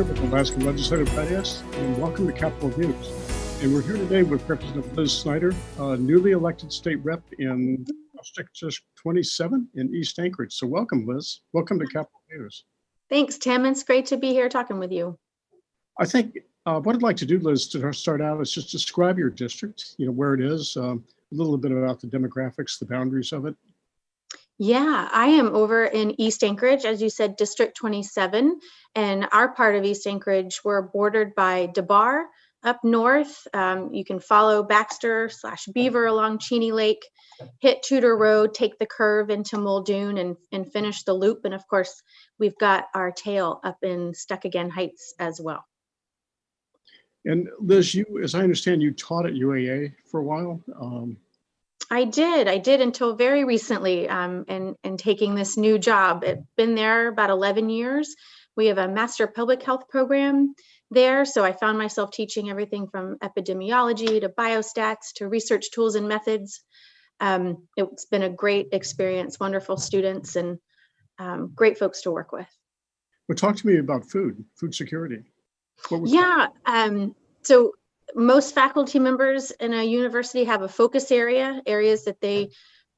Snyder with the Alaska Legislative Digest, and welcome to Capitol News. And we're here today with Representative Liz Snyder, newly elected state rep in District 27 in East Anchorage. So welcome, Liz. Welcome to Capitol News. Thanks, Tim. It's great to be here talking with you. I think what I'd like to do, Liz, to start out is just describe your district, where it is, a little bit about the demographics, the boundaries of it. Yeah, I am over in East Anchorage, as you said, District 27, and our part of East Anchorage, we're bordered by DeBar up north. You can follow Baxter/Beaver along Cheney Lake, hit Tudor Road, take the curve into Muldoon and finish the loop. And of course, we've got our tail up in Stuckagain Heights as well. And Liz, as I understand, you taught at UAA for a while. I did until very recently, and taking this new job. It's been there about 11 years. We have a master public health program there. So I found myself teaching everything from epidemiology to biostats to research tools and methods. It's been a great experience, wonderful students and great folks to work with. Well, talk to me about food security. So most faculty members in a university have a focus areas that they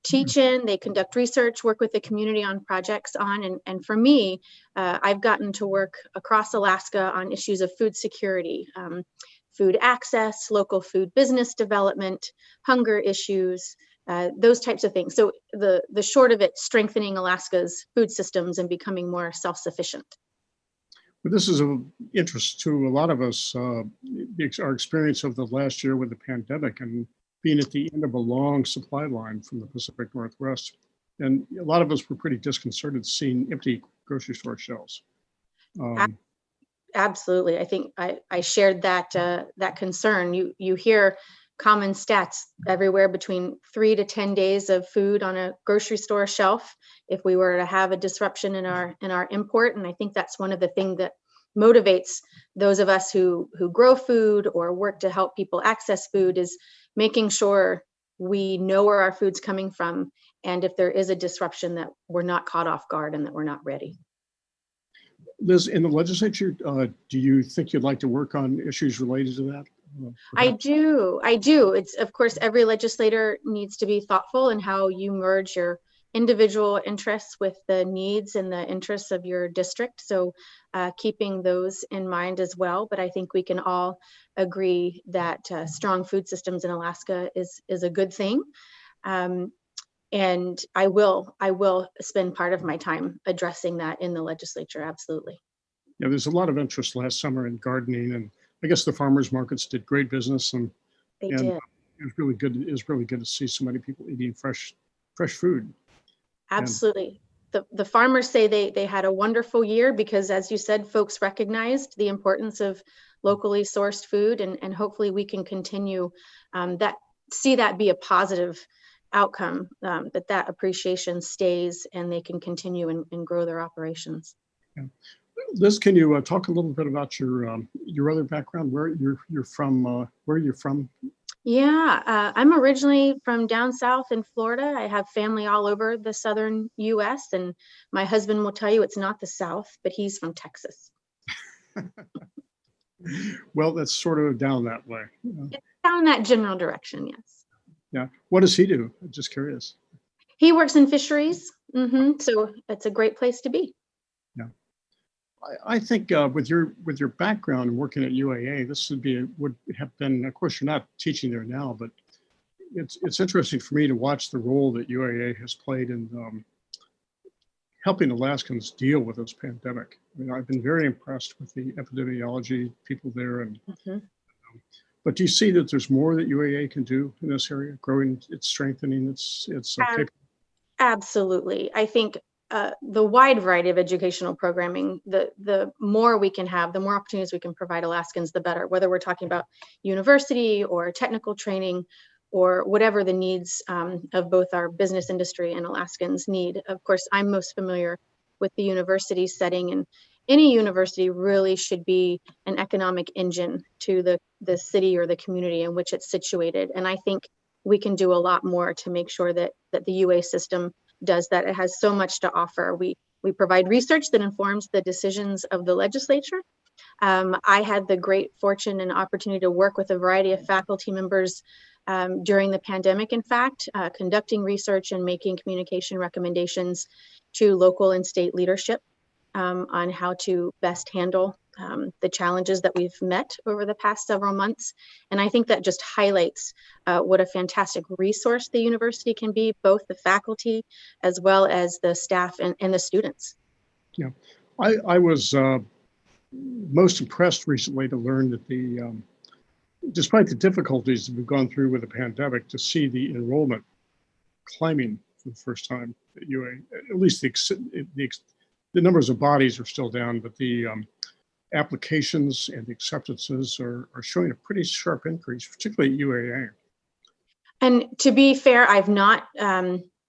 teach in, they conduct research, work with the community on projects on. And for me, I've gotten to work across Alaska on issues of food security, food access, local food business development, hunger issues, those types of things. So the short of it, strengthening Alaska's food systems and becoming more self-sufficient. But this is of interest to a lot of us, our experience of the last year with the pandemic and being at the end of a long supply line from the Pacific Northwest. And a lot of us were pretty disconcerted seeing empty grocery store shelves. Absolutely. I think I shared that concern. You hear common stats everywhere between 3 to 10 days of food on a grocery store shelf if we were to have a disruption in our import. And I think that's one of the things that motivates those of us who grow food or work to help people access food is making sure we know where our food's coming from, and if there is a disruption, that we're not caught off guard and that we're not ready. Liz, in the legislature, do you think you'd like to work on issues related to that? I do. It's, of course, every legislator needs to be thoughtful in how you merge your individual interests with the needs and the interests of your district. So keeping those in mind as well. But I think we can all agree that strong food systems in Alaska is a good thing. And I will spend part of my time addressing that in the legislature. Absolutely. Yeah, there's a lot of interest last summer in gardening, and I guess the farmers markets did great business, and they did. It was really good. It was really good to see so many people eating fresh food. Absolutely. The farmers say they had a wonderful year because, as you said, folks recognized the importance of locally sourced food, and hopefully we can continue see that be a positive outcome, that appreciation stays and they can continue and grow their operations. Yeah. Liz, can you talk a little bit about your other background, where you're from, where you're from? Yeah, I'm originally from down south in Florida. I have family all over the southern U.S. and my husband will tell you it's not the South, but he's from Texas. Well, that's sort of down that way. It's down that general direction, yes. Yeah. What does he do? I'm just curious. He works in fisheries, so it's a great place to be. Yeah. I think with your background and working at UAA, this would have been. Of course, you're not teaching there now, but it's interesting for me to watch the role that UAA has played in helping Alaskans deal with this pandemic. I mean, I've been very impressed with the epidemiology people there, and but do you see that there's more that UAA can do in this area, growing, it's strengthening its Absolutely. I think the wide variety of educational programming, the more we can have, the more opportunities we can provide Alaskans, the better, whether we're talking about university or technical training or whatever the needs of both our business industry and Alaskans need. Of course, I'm most familiar with the university setting, and any university really should be an economic engine to the city or the community in which it's situated. And I think we can do a lot more to make sure that the UA system does that. It has so much to offer. We provide research that informs the decisions of the legislature, I had the great fortune and opportunity to work with a variety of faculty members during the pandemic, in fact, conducting research and making communication recommendations to local and state leadership on how to best handle the challenges that we've met over the past several months. And I think that just highlights what a fantastic resource the university can be, both the faculty as well as the staff and the students. Yeah, I was most impressed recently to learn that despite the difficulties that we've gone through with the pandemic, to see the enrollment climbing for the first time at UA. At least the numbers of bodies are still down, but the applications and the acceptances are showing a pretty sharp increase, particularly at UAA. And to be fair, I've not,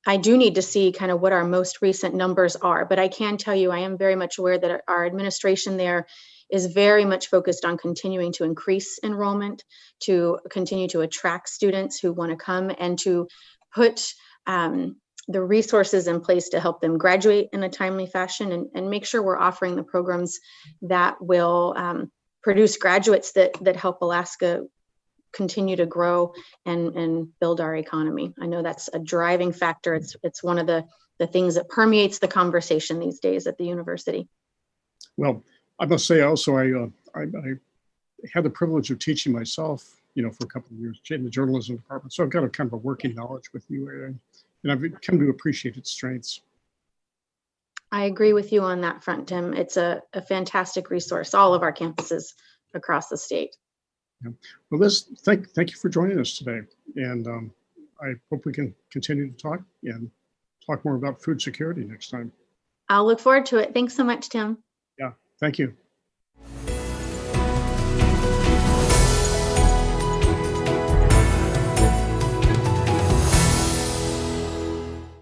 I do need to see kind of what our most recent numbers are, but I can tell you, I am very much aware that our administration there is very much focused on continuing to increase enrollment, to continue to attract students who want to come, and to put the resources in place to help them graduate in a timely fashion, and make sure we're offering the programs that will produce graduates that help Alaska continue to grow and build our economy. I know that's a driving factor. It's one of the things that permeates the conversation these days at the university. Well, I must say also, I had the privilege of teaching myself, for a couple of years in the journalism department. So I've got a kind of a working knowledge with UAA, and I've come to appreciate its strengths. I agree with you on that front, Tim. It's a fantastic resource, all of our campuses across the state. Yeah. Well, thank you for joining us today. And I hope we can continue to talk and talk more about food security next time. I'll look forward to it. Thanks so much, Tim. Yeah, thank you.